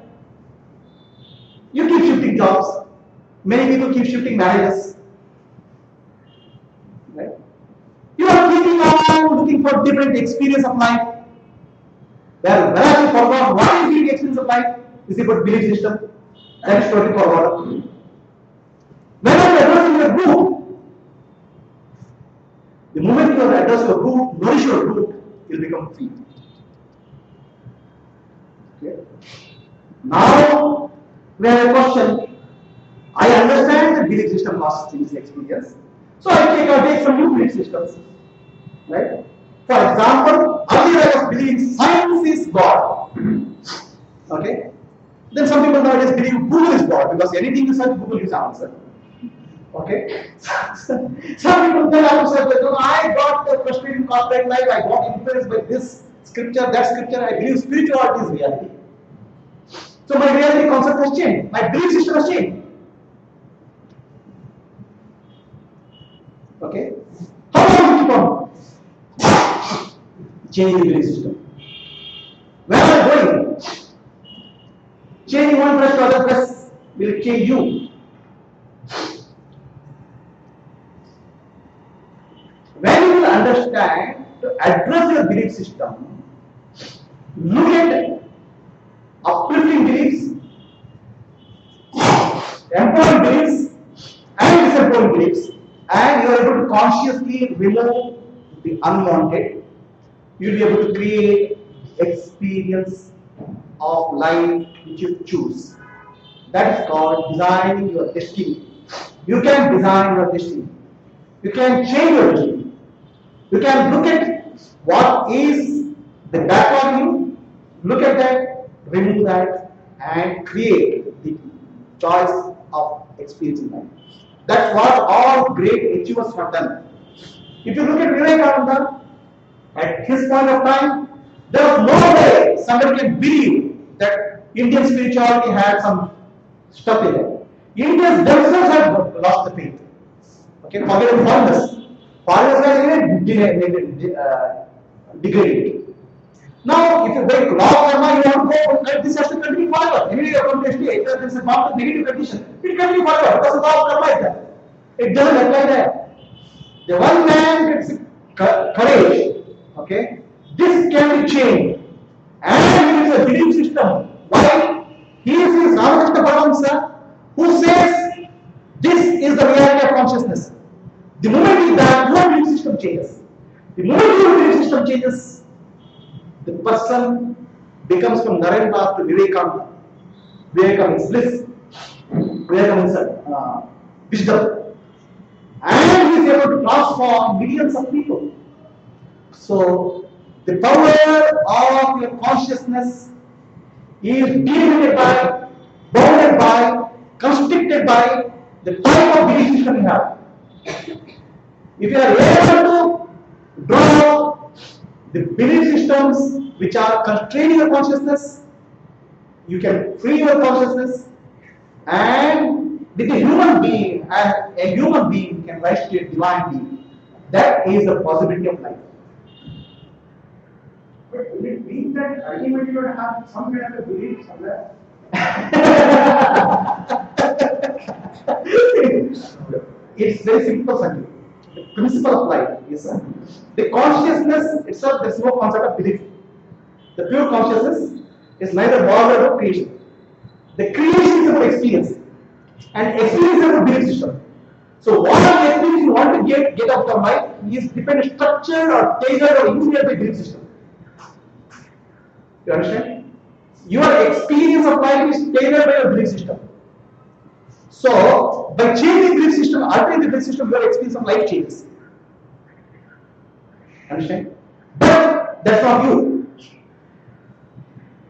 You keep shifting jobs. Many people keep shifting marriages. Right? You are keeping on looking for different experience of life. Well, when I forgot what is the experience of life, is about belief system. That is totally forgotten. When I address your group, the moment you address your group, nourish your group, you will become free. Okay. Now, we have a question. I understand the belief system lost in this experience. So I take some new belief systems. Right? For example, earlier I was believing science is God. Okay? Then some people nowadays believe Google is God because anything you search, Google gives answer. Okay? Some people then also say, no, I got frustrated in corporate life, I got influenced by this scripture, that scripture, I believe spirituality is reality. So my reality concept has changed, my belief system has changed. Okay? How do you keep on changing the belief system? Where am I going? Changing one dress to other dress will change you. When you will understand to address your belief system, look at uplifting beliefs, empowering beliefs, and disempowering beliefs, and you are able to consciously remove the unwanted, you will be able to create experience of life which you choose. That is called designing your destiny. You can design your destiny. You can change your destiny. You can look at what is the backward you, look at that, remove that, and create the choice of experiencing life. That's what all great achievers have done. If you look at Vivekananda, at his point of time, there was no way somebody can believe that Indian spirituality had some stuff in it. Indians themselves have lost the faith. Okay, forget the foreigners. Foreigners are even degraded. Now, if you break law of karma, you want to go, this has to continue forever. Anyway, you are going to stay. There is a negative condition. It continue forever because the law of karma is there. It doesn't apply there. The one man gets courage. Okay, this can be changed, and it is a belief system. Why? He is Ramakrishna Paramahamsa, who says this is the reality of consciousness. The moment is that your belief system changes. The moment your belief system changes, the person becomes from Narendra to Vivekananda. Viveka means bliss. Viveka means wisdom. And he is able to transform millions of people. So, the power of your consciousness is delimited by, bounded by, constricted by the type of belief system you have. If you are able to draw the belief systems which are constraining your consciousness, you can free your consciousness, and with a human being, a human being can rise to a divine being. That is the possibility of life. But will it mean that ultimately you would have some kind of a belief somewhere? It's very simple, Sanjeev. The principle of life is the consciousness itself. There is no concept of belief. The pure consciousness is neither born nor creation. The creation is about experience, and experience is about belief system. So, what experience you want to get out of life is dependent, structured or tailored or engineered by belief system. You understand? Your experience of life is tailored by your belief system. So, by changing belief system, altering the belief system, your experience of life changes. Understand? But that's not you.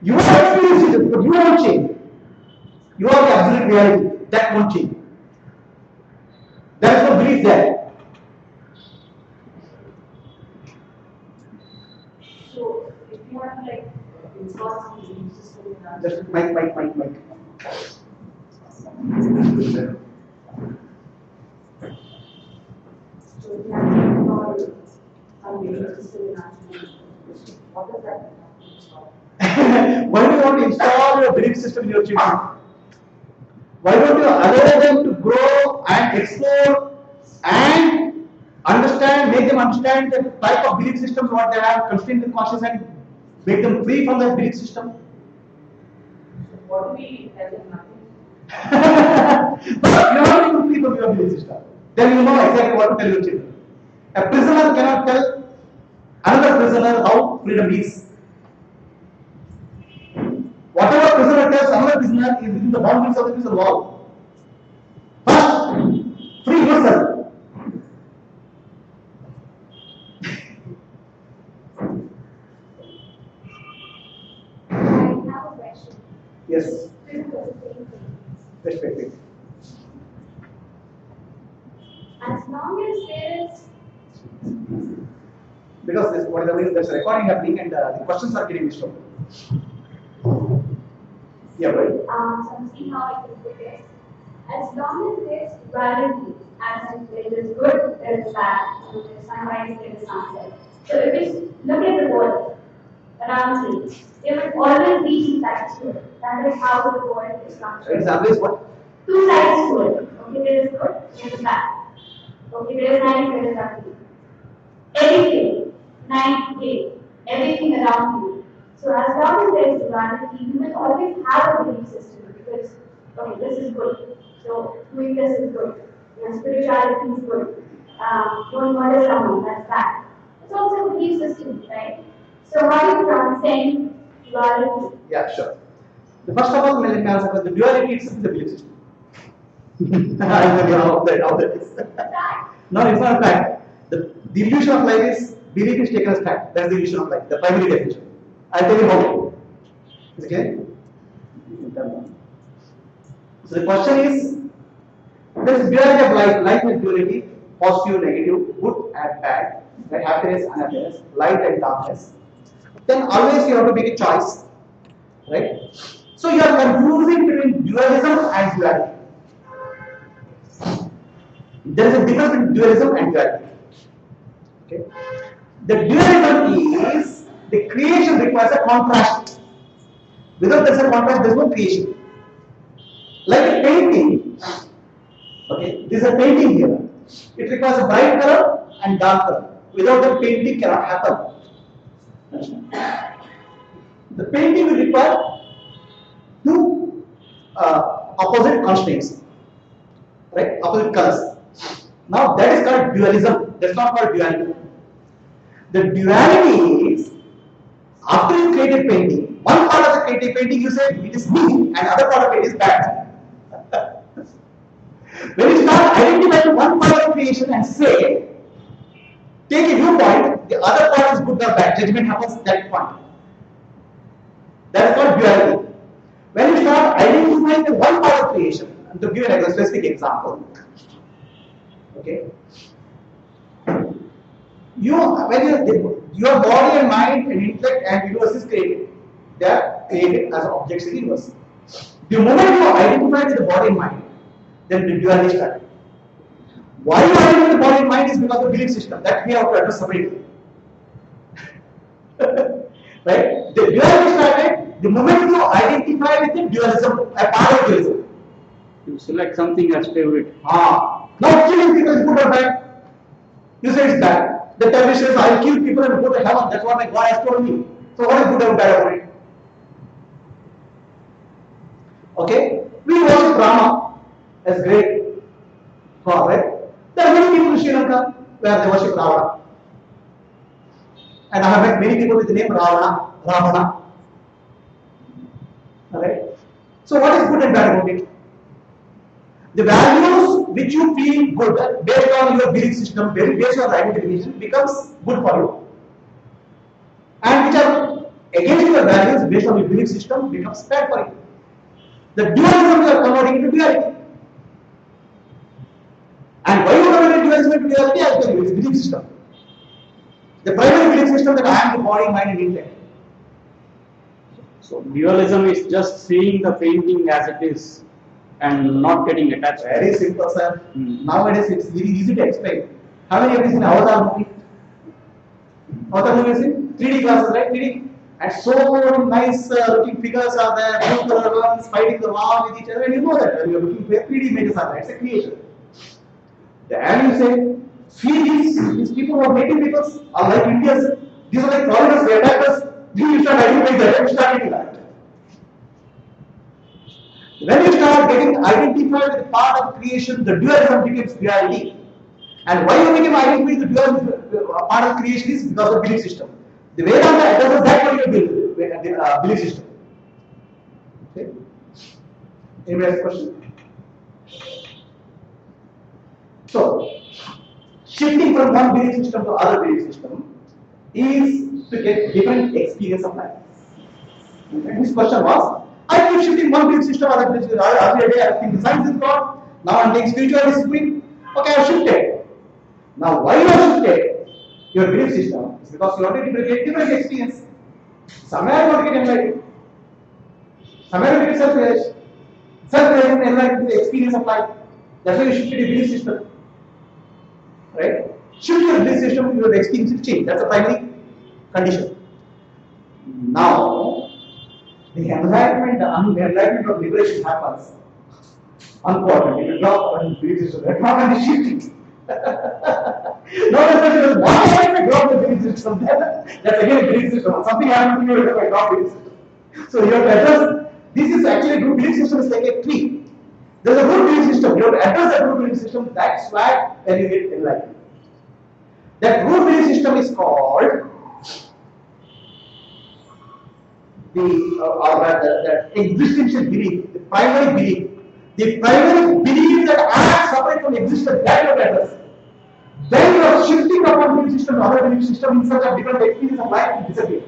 Your experience is, but you won't change. You are the absolute reality. That won't change. There is no belief there. So, if you want to like install some belief system in that, Just mic. so if you have to install some belief system in that, what does that mean? Why do you want to install your belief system in your children? Why don't you allow them to grow and explore and understand, make them understand the type of belief systems what they have, constrain the consciousness and make them free from that belief system? So what do we tell them nothing? But you have to be free from your belief system. Then you know exactly what to tell your children. A prisoner cannot tell another prisoner how freedom is. Whatever prisoner tells another prisoner is within the boundaries of the prison wall. First, free yourself. I have a question. Yes, This is the same thing. respect. As long as there is Because this, what is the reason there's a recording happening and the questions are getting disturbed. Yeah, right. so I'm seeing how I can put it. As long as there's duality, as in there is good, there is bad, so there is sunrise, there is sunset. So if we look at the world around me, there will always be two sides to it. That is how the world is constructed. Example is what? Two sides to it. Okay, there is good, there is bad. Okay, there is nice, there is ugly. Everything, night, day, everything around you. So So as long as there is duality, you will always have a belief system because, okay, this is good, so doing this is good. Spirituality is good. Don't murder someone, that's bad. It's also a belief system, right? So how do you transcend duality? Yeah, sure. The first of all, let me answer the duality itself is a belief system. I will get how that is. No, it's not a fact. The illusion of life is belief is taken as fact. That's the illusion of life, the primary definition. I'll tell you how. Is it clear? So the question is, there is duality of life. Life is duality, positive, negative, good and bad, right? Happiness and unhappiness, light and darkness. Then always you have to make a choice, right? So you are confusing between dualism and duality. There is a difference between dualism and duality. Okay? The dualism is the creation requires a contrast. Without there is a contrast, there is no creation. Like a painting. Okay, this is a painting here. It requires a bright color and dark color. Without that, painting cannot happen. The painting will require two opposite constraints, right? Opposite colors. Now that is called dualism. That's not called duality. The duality is after you create a painting, one part of the creative painting you say it is me, and other part of it is bad. When you start identifying one part of creation and say, take a viewpoint, the other part is good or bad, judgment happens at that point. That is called duality. When you start identifying the one part of creation, and to give a specific example, okay, your body and mind and intellect and universe is created. They are created as objects in the universe. The moment you identify with the body and mind, then the duality starts. Why you identify with the body and mind is because of the belief system. That we have to address separately. Right? The duality started the moment you identify with the dualism, a part of dualism. You select something as favorite. Now killing people is good or bad? You say it's bad. The terrorist says, I'll kill people and go to heaven. That's what my God has told me. So what is good or bad about it? Okay? We worship Rama as great God, right? There are many people in Sri Lanka where they worship Ravana. And I have met many people with the name Ravana. Alright? So what is good and bad about it? The values which you feel good based on your belief system, based on your identification, becomes good for you. And which are against your values based on your belief system becomes bad for you. The dualism you are converting into duality. And why you convert dualism into duality? I tell you, it's belief system. The primary belief system that I am the body, mind, and intellect. So dualism is just seeing the painting as it is and not getting attached. Very simple, sir. Nowadays it's very easy to explain. How many of you seen Avatar movie? Avatar movie is in 3D glasses, right? 3D. And so nice looking figures are there, blue color ones fighting the war with each other, and you know that when you are looking for 3D images are there. It's a creation. Then you say, see these people are native peoples, are like Indians, these are like foreigners, they attack us. Then you start identifying that, you start getting that. When you start getting identified with part of creation, the dualism becomes duality. And why you become identified with the dualism part of creation is because of belief system. The Vedanta addresses that particular belief system. Okay? Anybody has a question? So, shifting from one belief system to other belief system is to get different experience of life. Okay? This question was, I keep shifting one belief system, other belief system. Earlier day I was thinking science is God, now I'm taking spirituality is supreme. Okay, I've shifted. Now, why you have shifted your belief system? It's because you wanted to get different experience. Somewhere you want to get enlightened. Somewhere you get self-realized. Self-realized and enlightened is the experience of life. That's why you shifted your belief system. Right? Shift your belief system, your experience will change. That's the primary condition. Now, the enlightenment of liberation happens. Unfortunately, you drop one belief system. That's not only shifting. Not necessarily what happened if I drop the belief system. That's again a belief system. Something happened to you if I drop belief system. So you have to address. This is actually good belief system is like a tree. There's a good belief system. You have to address that good belief system. That's why when you get enlightened. That good belief system is called the existential belief, the primary belief. The primary belief that I am separate from existence, that you have to address. Then you are shifting from one belief system to other belief system in such a different experience of life to disappear.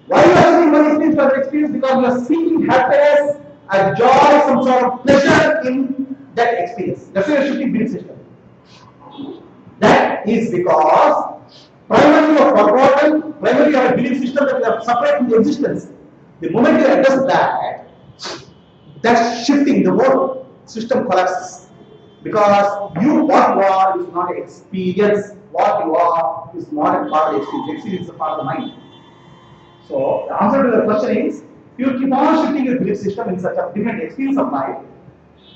Why you are seeking one experience to other experience? Because you are seeking happiness and joy, some sort of pleasure in that experience. That's why you are shifting belief system. That is because primarily you are forgotten, primarily you have a belief system that you are separate from the existence. The moment you address that's shifting, the whole system collapses. Because what you are is not an experience, what you are is not a part of the experience. Experience is a part of the mind. So the answer to the question is, you keep on shifting your belief system in such a different experience of life.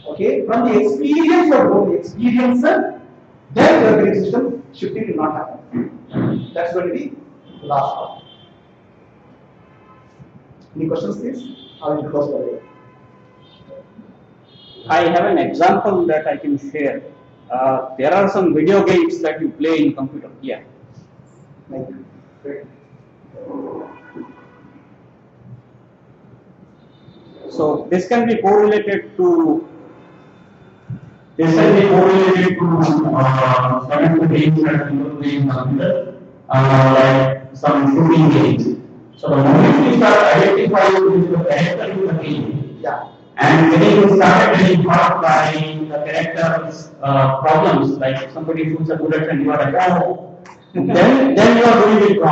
Okay, from the experience of the experiencer, then your belief system shifting will not happen. That's going to be the last part. Any questions, please? I will close the way. I have an example that I can share. There are some video games that you play in computer. Yeah. Like, So this can be correlated to certain games that people play in computer, like some shooting games. So the moment you start identifying with the character in the game, yeah. and when you start getting hurt by the character's problems, like somebody shoots a bullet and you are like, oh, then you are doing it wrong.